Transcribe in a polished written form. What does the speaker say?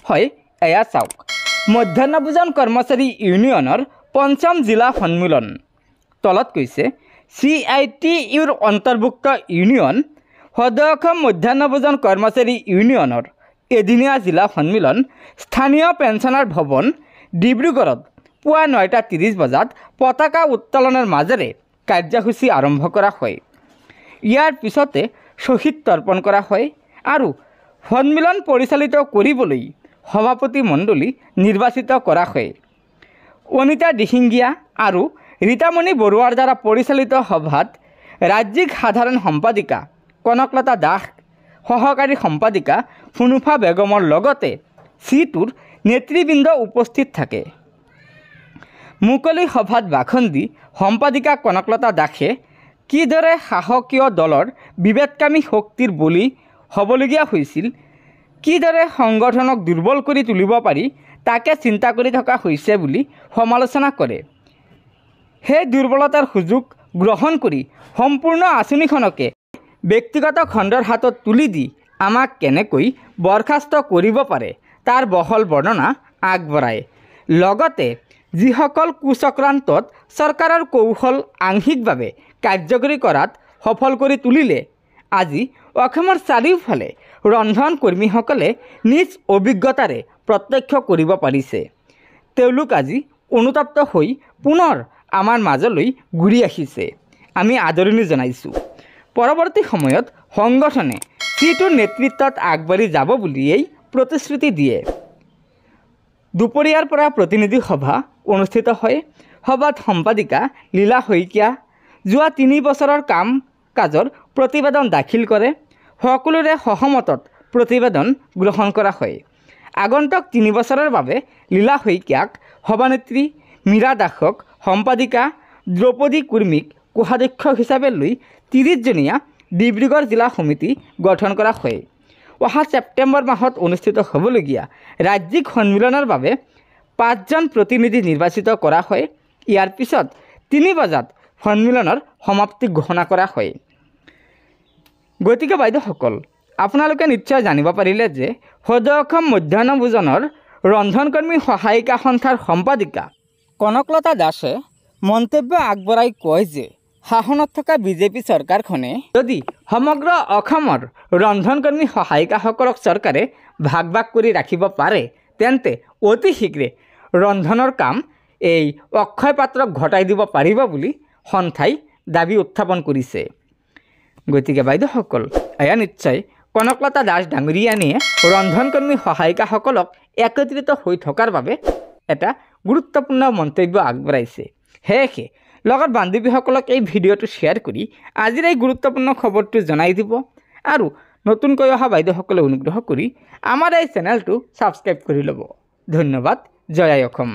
হয় এয়া চাওক। মধ্যাহ্ন ভোজন কৰ্মচাৰী ইউনিয়নৰ ৫ম জিলা সন্মিলন। তলত কৈছে CITUৰ অন্তৰ্ভুক্ত ইউনিয়ন সদৌ অসম মধ্যাহ্ন ভোজন কৰ্মচাৰী ইউনিয়নৰ এদিনীয়া জিলা সন্মিলন স্থানীয় পেঞ্চনাৰ ভৱন ডিব্ৰুগড়ত পুৱা ৯:৩০ বজাত পতাকা উত্তোলনৰ মাজেৰে কাৰ্যসূচী আৰম্ভ কৰা হয়। ইয়াৰ পিছতে শ্বহীদ তৰ্পণ কৰা হয় আৰু সন্মিলন পৰিচালিত কৰিবলৈ সভাপতি মণ্ডলী নিৰ্বাচিত কৰা হয়। অনিতা দিহিঙ্গীয়া আৰু ৰীতামণি বৰুৱাৰ দ্বাৰা পৰিচালিত সভাত ৰাজ্যিক সাধাৰণ সম্পাদিকা কনকলতা দাস, সহকাৰী সম্পাদিকা ফুনুফা বেগমৰ লগতে চিটোৰ নেতৃবৃন্দ উপস্থিত থাকে। মুকলি সভাত ভাষণ দি সম্পাদিকা কনকলতা দাসে কিদৰে শাসকীয় দলৰ বিভেদকামী শক্তিৰ বলি হ'বলগীয়া হৈছিল, কিদৰে সংগঠনক দুৰ্বল কৰি তুলিব পাৰি তাকে চিন্তা কৰি থকা হৈছে বুলি সমালোচনা কৰে। সেই দুৰ্বলতাৰ সুযোগ গ্ৰহণ কৰি সম্পূৰ্ণ আঁচনিখনকে ব্যক্তিগত খণ্ডৰ হাতত তুলি দি আমাক কেনেকৈ বৰখাস্ত কৰিব পাৰে তাৰ বহল বৰ্ণনা আগবঢ়ায়। লগতে যিসকল কুচক্ৰান্তত চৰকাৰৰ কৌশল আংশিকভাৱে কাৰ্যকৰী কৰাত সফল কৰি তুলিলে আজি অসমৰ চাৰিওফালে ৰন্ধন কৰ্মীসকলে নিজ অভিজ্ঞতাৰে প্ৰত্যক্ষ কৰিব পাৰিছে। তেওঁলোক আজি অনুতপ্ত হৈ পুনৰ আমাৰ মাজলৈ ঘূৰি আহিছে। আমি আদৰণি জনাইছোঁ। পৰৱৰ্তী সময়ত সংগঠনে চিটোৰ নেতৃত্বত আগবাঢ়ি যাব বুলিয়েই প্ৰতিশ্ৰুতি দিয়ে। দুপৰীয়াৰ পৰা প্ৰতিনিধি সভা অনুষ্ঠিত হয়। সভাত সম্পাদিকা লীলা শইকীয়া যোৱা ৩ বছৰৰ কাম কাজৰ প্ৰতিবেদন দাখিল কৰে। সকলোৰে সহমতত প্ৰতিবেদন গ্ৰহণ কৰা হয়। আগন্তুক ৩ বছৰৰ বাবে লীলা শইকীয়াক সভানেত্ৰী, মীৰা দাসক সম্পাদিকা, দ্ৰৌপদী কুৰ্মীক কোষাধ্যক্ষ হিচাপে লৈ ৩০জনীয়া ডিব্ৰুগড় জিলা সমিতি গঠন কৰা হয়। অহা ছেপ্টেম্বৰ মাহত অনুষ্ঠিত হ'বলগীয়া ৰাজ্যিক সন্মিলনৰ বাবে ৫জন প্ৰতিনিধি নিৰ্বাচিত কৰা হয়। ইয়াৰ পিছত ৩ বজাত সন্মিলনৰ সমাপ্তি ঘোষণা কৰা হয়। গতিকে বাইদেউসকল, আপোনালোকে নিশ্চয় জানিব পাৰিলে যে সদৌ অসম মধ্যাহ্ন ভোজনৰ ৰন্ধনকৰ্মী সহায়িকা সন্থাৰ সম্পাদিকা কনকলতা দাসে মন্তব্য আগবঢ়াই কয় যে শাসনত থকা বিজেপি চৰকাৰখনে যদি সমগ্ৰ অসমৰ ৰন্ধনকৰ্মী সহায়িকাসকলক চৰকাৰে ভাগ ভাগ কৰি ৰাখিব পাৰে তেন্তে অতি শীঘ্ৰে ৰন্ধনৰ কাম এই অক্ষয় পাত্ৰক ঘটাই দিব পাৰিব বুলি সন্থাই দাবী উত্থাপন কৰিছে। গতিকে বাইদেউসকল, এয়া নিশ্চয় কনকলতা দাস ডাঙৰীয়ানীয়ে ৰন্ধনকৰ্মী সহায়িকাসকলক একত্ৰিত হৈ থকাৰ বাবে এটা গুৰুত্বপূৰ্ণ মন্তব্য আগবঢ়াইছে। সেয়েহে লগত বান্ধৱীসকলক এই ভিডিঅ'টো শ্বেয়াৰ কৰি আজিৰ এই গুৰুত্বপূৰ্ণ খবৰটো জনাই দিব আৰু নতুনকৈ অহা বাইদেউসকলে অনুগ্ৰহ কৰি আমাৰ এই চেনেলটো ছাবস্ক্ৰাইব কৰি ল'ব। ধন্যবাদ। জয় আই অসম।